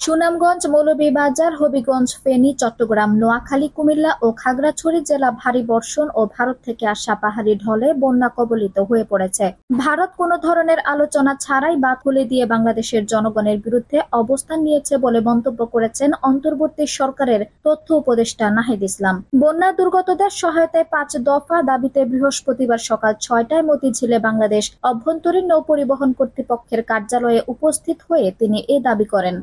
সুনামগঞ্জ, মৌলভীবাজার, হবিগঞ্জ, ফেনী, চট্টগ্রাম, নোয়াখালী, কুমিল্লা ও খাগড়াছড়ি জেলা ভারী বর্ষণ ও ভারত থেকে আসা পাহাড়ি ঢলে বন্যা কবলিত হয়ে পড়েছে। ভারত কোনো ধরনের আলোচনা ছাড়াই বাঁধ খুলে দিয়ে বাংলাদেশের জনগণের বিরুদ্ধে অবস্থান নিয়েছে বলে মন্তব্য করেছেন অন্তর্বর্তী সরকারের তথ্য উপদেষ্টা নাহিদ ইসলাম। বন্যা দুর্গতদের সহায়তায় ৫ দফা দাবিতে বৃহস্পতিবার সকাল ৬টায় মতিঝিলে বাংলাদেশ অভ্যন্তরীণ নৌ পরিবহন কর্তৃপক্ষের কার্যালয়ে উপস্থিত হয়ে তিনি এ দাবি করেন।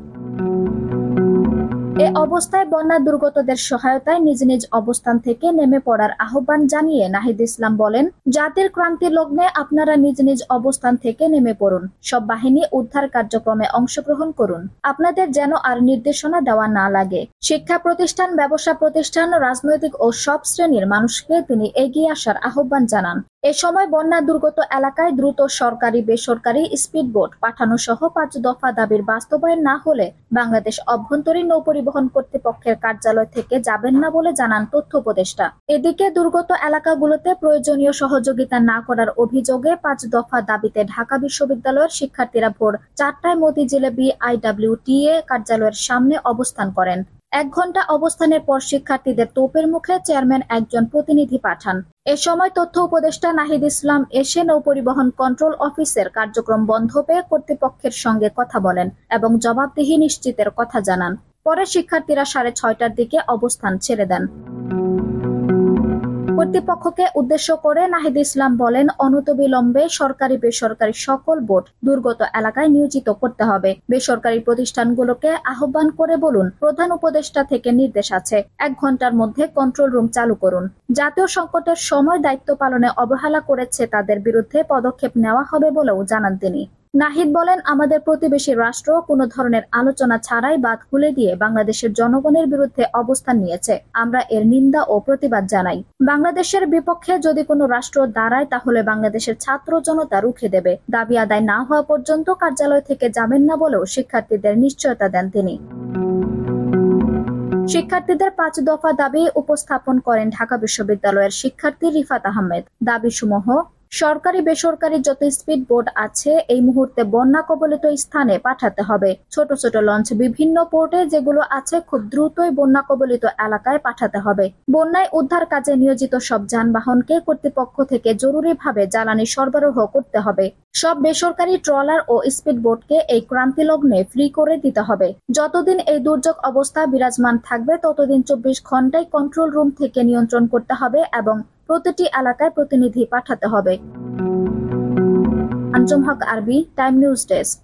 এ অবস্থায় বন্যা দুর্গতদের সহায়তায় নিজ নিজ অবস্থান থেকে নেমে পড়ার আহ্বান জানিয়ে নাহিদ ইসলাম বলেন, জাতির ক্রান্তি লগ্নে আপনারা নিজ নিজ অবস্থান থেকে নেমে পড়ুন। সব বাহিনী উদ্ধার কার্যক্রমে অংশগ্রহণ করুন। আপনাদের যেন আর নির্দেশনা দেওয়া না লাগে। শিক্ষা প্রতিষ্ঠান, ব্যবসা প্রতিষ্ঠান, রাজনৈতিক ও সব শ্রেণীর মানুষকে তিনি এগিয়ে আসার আহ্বান জানান। এ সময় বন্যা দুর্গত এলাকায় দ্রুত সরকারি বেসরকারি স্পিডবোট পাঠানো সহ ৫ দফা দাবির বাস্তবায়ন না হলে বাংলাদেশ অভ্যন্তরীণ নৌ পরিবহন কর্তৃপক্ষের কার্যালয় থেকে যাবেন না বলে জানান তথ্য উপদেষ্টা। এদিকে দুর্গত এলাকাগুলোতে প্রয়োজনীয় সহযোগিতা না করার অভিযোগে ৫ দফা দাবিতে ঢাকা বিশ্ববিদ্যালয়ের শিক্ষার্থীরা ভোর ৪টায় মতিঝিলে বিআইডব্লিউটিএ কার্যালয়ের সামনে অবস্থান করেন। ১ ঘন্টা অবস্থানের পর শিক্ষার্থীদের তোপের মুখে চেয়ারম্যান একজন প্রতিনিধি পাঠান। এ সময় তথ্য উপদেষ্টা নাহিদ ইসলাম এসে নৌপরিবহন কন্ট্রোল অফিসের কার্যক্রম বন্ধ পেয়ে কর্তৃপক্ষের সঙ্গে কথা বলেন এবং জবাবদিহি নিশ্চিতের কথা জানান। পরে শিক্ষার্থীরা ৬:৩০টার দিকে অবস্থান ছেড়ে দেন। কর্তৃপক্ষকে উদ্দেশ্য করে নাহিদ ইসলাম বলেন, অনতিবিলম্বে সরকারি বেসরকারি সকল বোট দুর্গত এলাকায় নিয়োজিত করতে হবে। বেসরকারি প্রতিষ্ঠানগুলোকে আহ্বান করে বলুন, প্রধান উপদেষ্টা থেকে নির্দেশ আছে, ১ ঘন্টার মধ্যে কন্ট্রোল রুম চালু করুন। জাতীয় সংকটের সময় দায়িত্ব পালনে অবহেলা করেছে তাদের বিরুদ্ধে পদক্ষেপ নেওয়া হবে বলেও জানান তিনি। নাহিদ বলেন, আমাদের প্রতিবেশী রাষ্ট্র কোনো ধরনের আলোচনা ছাড়াই বাঁধ খুলে দিয়ে বাংলাদেশের জনগণের বিরুদ্ধে অবস্থান নিয়েছে। আমরা এর নিন্দা ও প্রতিবাদ জানাই। বাংলাদেশের বিপক্ষে যদি কোনো রাষ্ট্র দাঁড়ায় তাহলে বাংলাদেশের ছাত্র জনতা রুখে দেবে। দাবি আদায় না হওয়া পর্যন্ত কার্যালয় থেকে যাবেন না বলেও শিক্ষার্থীদের নিশ্চয়তা দেন তিনি। শিক্ষার্থীদের ৫ দফা দাবি উপস্থাপন করেন ঢাকা বিশ্ববিদ্যালয়ের শিক্ষার্থী রিফাত আহমেদ। দাবিসমূহ: সরকারি বেসরকারি যত স্পিড বোট আছে এই মুহূর্তে বন্যা কবলিত স্থানে পাঠাতে হবে। ছোট ছোট লঞ্চ বিভিন্ন পোর্টে যেগুলো আছে খুব দ্রুতই বন্যা কবলিত এলাকায় পাঠাতে হবে। বন্যায় উদ্ধার কাজে নিয়োজিত সব যানবাহনকে কর্তৃপক্ষ থেকে জরুরিভাবে জ্বালানি সরবরাহ করতে হবে। সব বেসরকারি ট্রলার ও স্পিড বোটকে এই ক্রান্তি লগ্নে ফ্রি করে দিতে হবে। যতদিন এই দুর্যোগ অবস্থা বিরাজমান থাকবে ততদিন ২৪ ঘন্টায় কন্ট্রোল রুম থেকে নিয়ন্ত্রণ করতে হবে এবং প্রতিটি এলাকায় প্রতিনিধি পাঠাতে হবে। আঞ্জুম হক আরবি, টাইম নিউজ ডেস্ক।